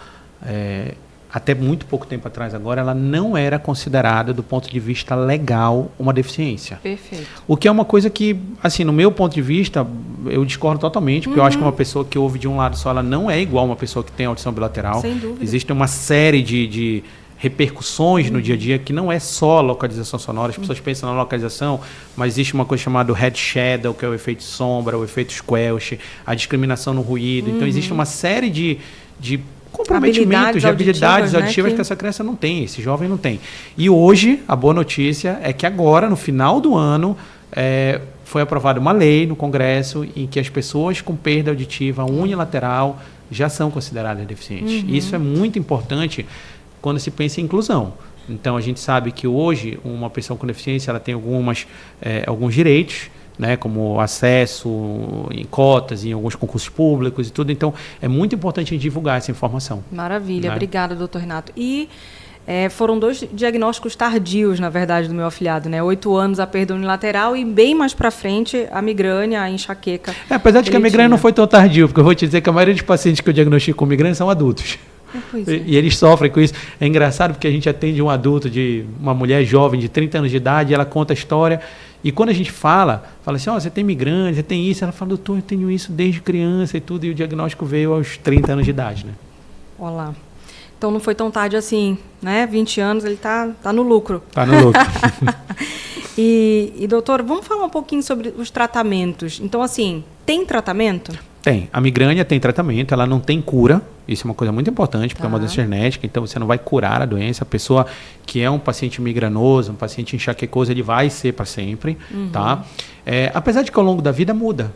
até muito pouco tempo atrás agora, ela não era considerada, do ponto de vista legal, uma deficiência. Perfeito. O que é uma coisa que, assim, no meu ponto de vista, eu discordo totalmente, porque eu acho que uma pessoa que ouve de um lado só, ela não é igual a uma pessoa que tem audição bilateral. Sem dúvida. Existe uma série de repercussões no dia a dia, que não é só localização sonora. As pessoas pensam na localização, mas existe uma coisa chamada head shadow, que é o efeito sombra, o efeito squelch, a discriminação no ruído. Então, existe uma série de comprometimentos, de habilidades auditivas, que essa criança não tem, esse jovem não tem. E hoje, a boa notícia é que agora, no final do ano, foi aprovada uma lei no Congresso em que as pessoas com perda auditiva unilateral já são consideradas deficientes. Isso é muito importante quando se pensa em inclusão. Então, a gente sabe que hoje uma pessoa com deficiência ela tem alguns direitos, né, como acesso em cotas, em alguns concursos públicos e tudo. Então, é muito importante a gente divulgar essa informação. Maravilha. Né? Obrigada, doutor Renato. E foram 2 diagnósticos tardios, na verdade, do meu afilhado, né? 8 anos a perda unilateral e bem mais para frente a migrânia, a enxaqueca. Apesar de que a migrânia não foi tão tardio, porque eu vou te dizer que a maioria dos pacientes que eu diagnostico com migrânia são adultos. E eles sofrem com isso. É engraçado porque a gente atende um adulto, uma mulher jovem de 30 anos de idade, e ela conta a história. E quando a gente fala assim, você tem migrânia, você tem isso, ela fala, doutor, eu tenho isso desde criança e tudo, e o diagnóstico veio aos 30 anos de idade, né? Olá. Então não foi tão tarde assim, né? 20 anos, ele tá no lucro. Tá no lucro. E, doutor, vamos falar um pouquinho sobre os tratamentos. Então, assim, tem tratamento? Tem. A migrânia tem tratamento, ela não tem cura. Isso é uma coisa muito importante, porque é uma doença genética, então você não vai curar a doença. A pessoa que é um paciente migranoso, um paciente enxaquecoso, ele vai ser para sempre, tá? Apesar de que ao longo da vida muda,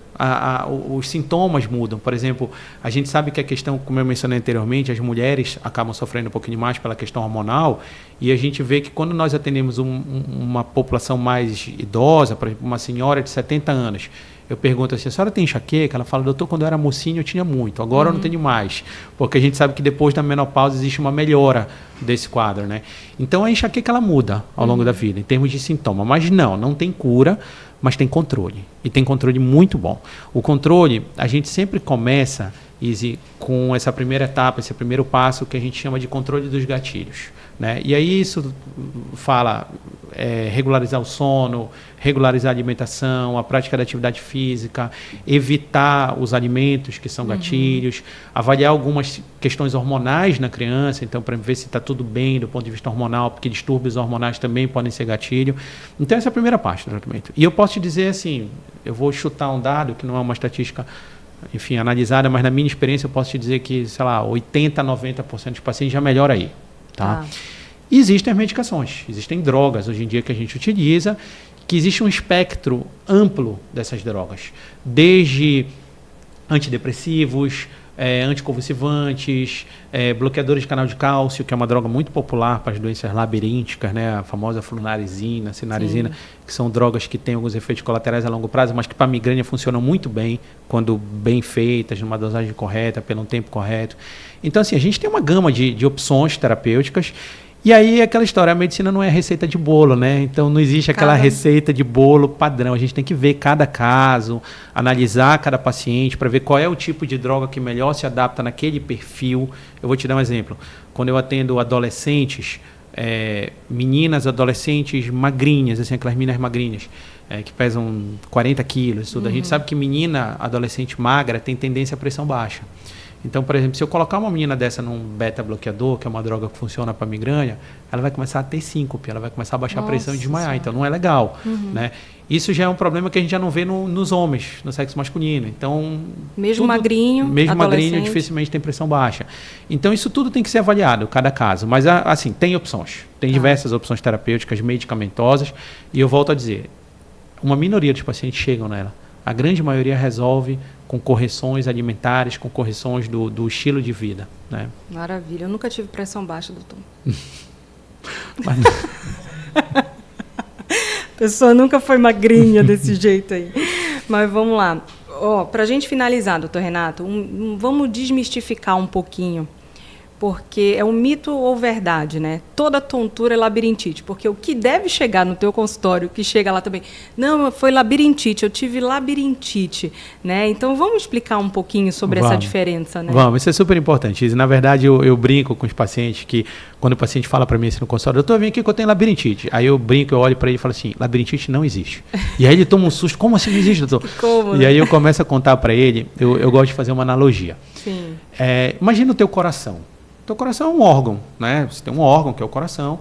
os sintomas mudam. Por exemplo, a gente sabe que a questão, como eu mencionei anteriormente, as mulheres acabam sofrendo um pouquinho mais pela questão hormonal, e a gente vê que quando nós atendemos uma população mais idosa, por exemplo, uma senhora de 70 anos, eu pergunto assim, a senhora tem enxaqueca? Ela fala, doutor, quando eu era mocinho eu tinha muito, agora eu não tenho mais. Porque a gente sabe que depois da menopausa existe uma melhora desse quadro, né? Então a enxaqueca ela muda ao longo da vida, em termos de sintoma. Mas não tem cura, mas tem controle. E tem controle muito bom. O controle, a gente sempre começa, Izzy, com essa primeira etapa, esse primeiro passo que a gente chama de controle dos gatilhos, né? E aí isso fala regularizar o sono, regularizar a alimentação, a prática da atividade física, evitar os alimentos que são gatilhos, avaliar algumas questões hormonais na criança, então para ver se está tudo bem do ponto de vista hormonal, porque distúrbios hormonais também podem ser gatilho. Então essa é a primeira parte do tratamento. E eu posso te dizer assim, eu vou chutar um dado que não é uma estatística, enfim, analisada, mas na minha experiência eu posso te dizer que, sei lá, 80% a 90% dos pacientes já melhora aí, tá? E existem as medicações, existem drogas hoje em dia que a gente utiliza, que existe um espectro amplo dessas drogas, desde antidepressivos, anticonvulsivantes, bloqueadores de canal de cálcio, que é uma droga muito popular para as doenças labirínticas, né? A famosa flunarizina, sinarizina, que são drogas que têm alguns efeitos colaterais a longo prazo, mas que para a migrânia funcionam muito bem, quando bem feitas, numa dosagem correta, pelo tempo correto. Então, assim, a gente tem uma gama de opções terapêuticas. E aí, aquela história, a medicina não é receita de bolo, né? Então, não existe aquela receita de bolo padrão. A gente tem que ver cada caso, analisar cada paciente para ver qual é o tipo de droga que melhor se adapta naquele perfil. Eu vou te dar um exemplo. Quando eu atendo adolescentes, meninas adolescentes magrinhas, assim, aquelas meninas magrinhas, que pesam 40 quilos, tudo. A gente sabe que menina adolescente magra tem tendência à pressão baixa. Então, por exemplo, se eu colocar uma menina dessa num beta-bloqueador, que é uma droga que funciona para migrânia, ela vai começar a ter síncope, ela vai começar a baixar a pressão e desmaiar. Então, não é legal. Né? Isso já é um problema que a gente já não vê nos homens, no sexo masculino. Então, mesmo magrinho, dificilmente tem pressão baixa. Então, isso tudo tem que ser avaliado, cada caso. Mas, assim, tem opções. Tem diversas opções terapêuticas, medicamentosas. E eu volto a dizer, uma minoria dos pacientes chegam nela. A grande maioria resolve com correções alimentares, com correções do estilo de vida, né? Maravilha. Eu nunca tive pressão baixa, doutor. A pessoa nunca foi magrinha desse jeito aí. Mas vamos lá. Para a gente finalizar, doutor Renato, vamos desmistificar um pouquinho. porque é um mito ou verdade, né? Toda tontura é labirintite, porque o que deve chegar no teu consultório, que chega lá também, não, foi labirintite, eu tive labirintite, né? Então vamos explicar um pouquinho sobre essa diferença, né? Vamos, isso é super importante. Na verdade, eu brinco com os pacientes que, quando o paciente fala para mim assim no consultório, doutor, vem aqui que eu tenho labirintite. Aí eu brinco, eu olho para ele e falo assim, labirintite não existe. E aí ele toma um susto, como assim não existe, doutor? Como, e né? aí eu começo a contar para ele, eu gosto de fazer uma analogia. Sim. Imagina o teu coração. O coração é um órgão, né? Você tem um órgão que é o coração,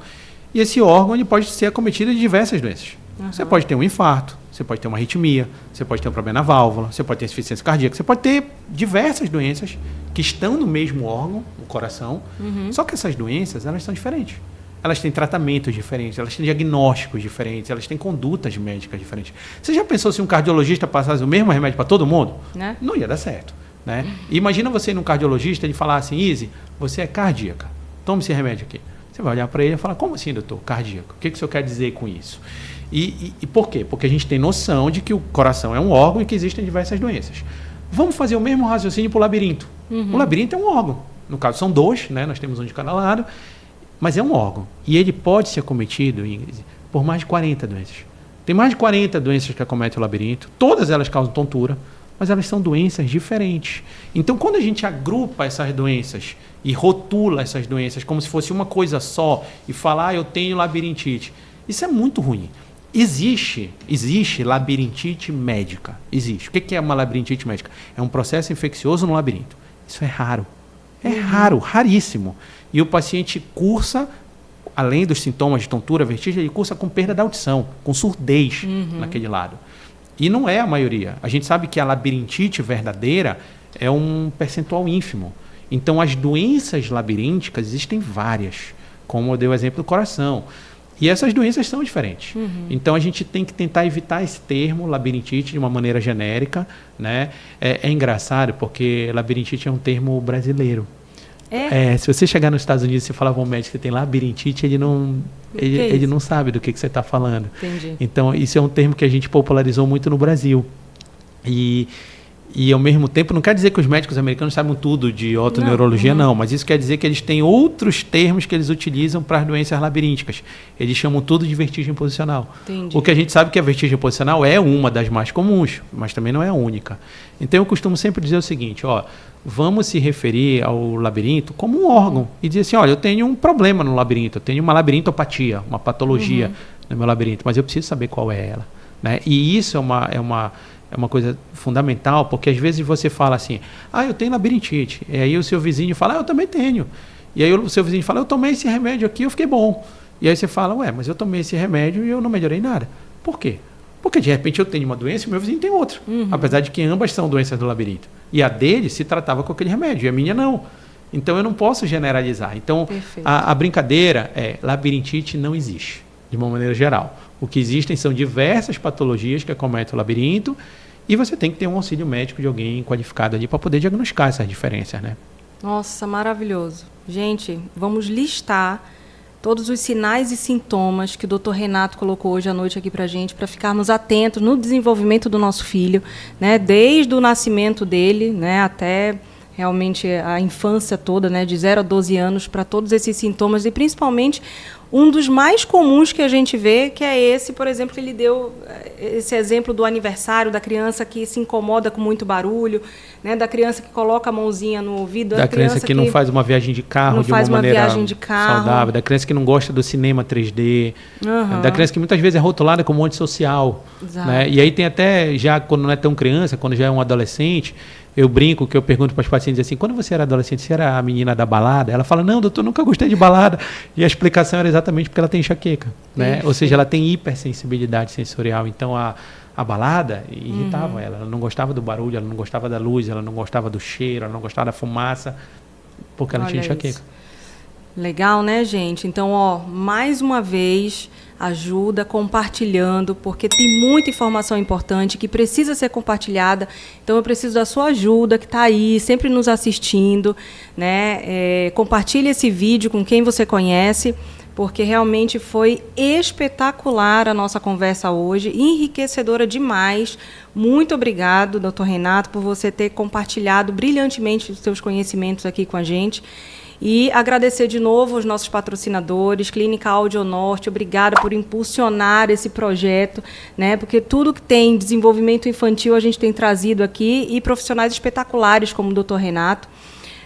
e esse órgão ele pode ser acometido de diversas doenças. Você pode ter um infarto, você pode ter uma arritmia, você pode ter um problema na válvula, você pode ter insuficiência cardíaca, você pode ter diversas doenças que estão no mesmo órgão, no coração, só que essas doenças, elas são diferentes. Elas têm tratamentos diferentes, elas têm diagnósticos diferentes, elas têm condutas médicas diferentes. Você já pensou se um cardiologista passasse o mesmo remédio para todo mundo? Né? Não ia dar certo. Né? Imagina você ir num cardiologista e falar assim, Izzy, você é cardíaca, tome esse remédio aqui. Você vai olhar para ele e falar, como assim, doutor, cardíaco? O que o senhor quer dizer com isso? E por quê? Porque a gente tem noção de que o coração é um órgão e que existem diversas doenças. Vamos fazer o mesmo raciocínio para o labirinto. O labirinto é um órgão. No caso, são dois, né? Nós temos um de cada lado, mas é um órgão. E ele pode ser acometido, Ingrid, por mais de 40 doenças. Tem mais de 40 doenças que acometem o labirinto, todas elas causam tontura, mas elas são doenças diferentes. Então, quando a gente agrupa essas doenças e rotula essas doenças como se fosse uma coisa só e falar, eu tenho labirintite, isso é muito ruim. Existe labirintite médica. Existe. O que é uma labirintite médica? É um processo infeccioso no labirinto. Isso é raro. É raro, raríssimo. E o paciente cursa, além dos sintomas de tontura, vertigem, ele cursa com perda da audição, com surdez naquele lado. E não é a maioria. A gente sabe que a labirintite verdadeira é um percentual ínfimo. Então, as doenças labirínticas existem várias, como eu dei o exemplo do coração. E essas doenças são diferentes. Então, a gente tem que tentar evitar esse termo, labirintite, de uma maneira genérica. Né? É engraçado, porque labirintite é um termo brasileiro. Se você chegar nos Estados Unidos e falar para um médico que tem labirintite, ele não sabe do que você está falando. Entendi. Então, isso é um termo que a gente popularizou muito no Brasil. E ao mesmo tempo, não quer dizer que os médicos americanos sabem tudo de otoneurologia, não. Mas isso quer dizer que eles têm outros termos que eles utilizam para as doenças labirínticas. Eles chamam tudo de vertigem posicional. Entendi. O que a gente sabe que a vertigem posicional é uma das mais comuns, mas também não é a única. Então, eu costumo sempre dizer o seguinte, vamos se referir ao labirinto como um órgão e dizer assim, olha, eu tenho um problema no labirinto, eu tenho uma labirintopatia, uma patologia no meu labirinto, mas eu preciso saber qual é ela. Né? E isso é uma coisa fundamental, porque às vezes você fala assim, eu tenho labirintite, e aí o seu vizinho fala, eu também tenho. E aí o seu vizinho fala, eu tomei esse remédio aqui, eu fiquei bom. E aí você fala, mas eu tomei esse remédio e eu não melhorei nada. Por quê? Porque de repente eu tenho uma doença e o meu vizinho tem outra. Apesar de que ambas são doenças do labirinto. E a dele se tratava com aquele remédio, e a minha não. Então eu não posso generalizar. Então a brincadeira labirintite não existe, de uma maneira geral. O que existem são diversas patologias que acometem o labirinto e você tem que ter um auxílio médico de alguém qualificado ali para poder diagnosticar essas diferenças, né? Nossa, maravilhoso. Gente, vamos listar todos os sinais e sintomas que o Dr. Renato colocou hoje à noite aqui para a gente, para ficarmos atentos no desenvolvimento do nosso filho, né? Desde o nascimento dele, né, até realmente a infância toda, né, de 0 a 12 anos, para todos esses sintomas e principalmente um dos mais comuns que a gente vê, que é esse, por exemplo, que ele deu esse exemplo do aniversário da criança que se incomoda com muito barulho, né, da criança que coloca a mãozinha no ouvido, da criança que não faz uma viagem de carro de uma maneira saudável, da criança que não gosta do cinema 3D, da criança que muitas vezes é rotulada como antissocial, né? E aí tem até, já quando não é tão criança, quando já é um adolescente, eu brinco que eu pergunto para os pacientes assim, quando você era adolescente, você era a menina da balada? Ela fala, não, doutor, nunca gostei de balada. E a explicação era exatamente porque ela tem enxaqueca, né? Ou seja, ela tem hipersensibilidade sensorial. Então, a balada irritava ela. Ela não gostava do barulho, ela não gostava da luz, ela não gostava do cheiro, ela não gostava da fumaça, porque ela tinha enxaqueca. Isso. Legal, né, gente? Então, mais uma vez, ajuda compartilhando, porque tem muita informação importante que precisa ser compartilhada. Então, eu preciso da sua ajuda, que está aí, sempre nos assistindo, né? Compartilhe esse vídeo com quem você conhece, porque realmente foi espetacular a nossa conversa hoje, enriquecedora demais. Muito obrigado, doutor Renato, por você ter compartilhado brilhantemente os seus conhecimentos aqui com a gente. E agradecer de novo aos nossos patrocinadores, Clínica Audionorte, obrigada por impulsionar esse projeto, né? Porque tudo que tem desenvolvimento infantil a gente tem trazido aqui, e profissionais espetaculares como o doutor Renato.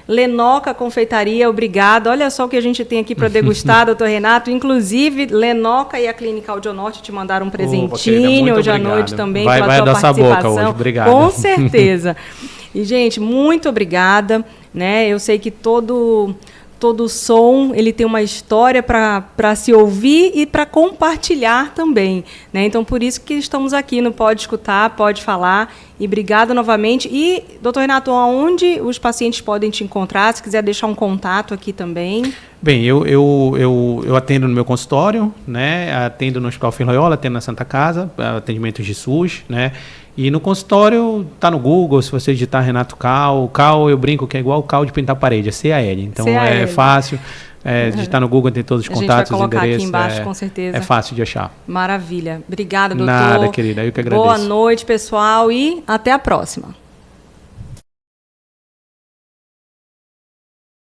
Lenoca Confeitaria, obrigado. Olha só o que a gente tem aqui para degustar, doutor Renato. Inclusive, Lenoca e a Clínica Audionorte te mandaram um presentinho hoje à noite também pela tua participação. Vai boca hoje, obrigado. Com certeza. E, gente, muito obrigada. Né? Eu sei que todo som ele tem uma história para se ouvir e para compartilhar também. Né? Então, por isso que estamos aqui no Pode Escutar, Pode Falar. E obrigada novamente. E, doutor Renato, aonde os pacientes podem te encontrar? Se quiser deixar um contato aqui também. Bem, eu atendo no meu consultório, né? Atendo no Hospital Ferroiola, atendo na Santa Casa, atendimentos de SUS, né? E no consultório, tá no Google, se você digitar Renato Cal. Cal, eu brinco que é igual o Cal de pintar parede, é C-A-L. Então é fácil. Digitar no Google, tem todos os contatos, os endereços. Aqui embaixo, com certeza. É fácil de achar. Maravilha. Obrigada, doutor. Nada, querida. Eu que agradeço. Boa noite, pessoal, e até a próxima.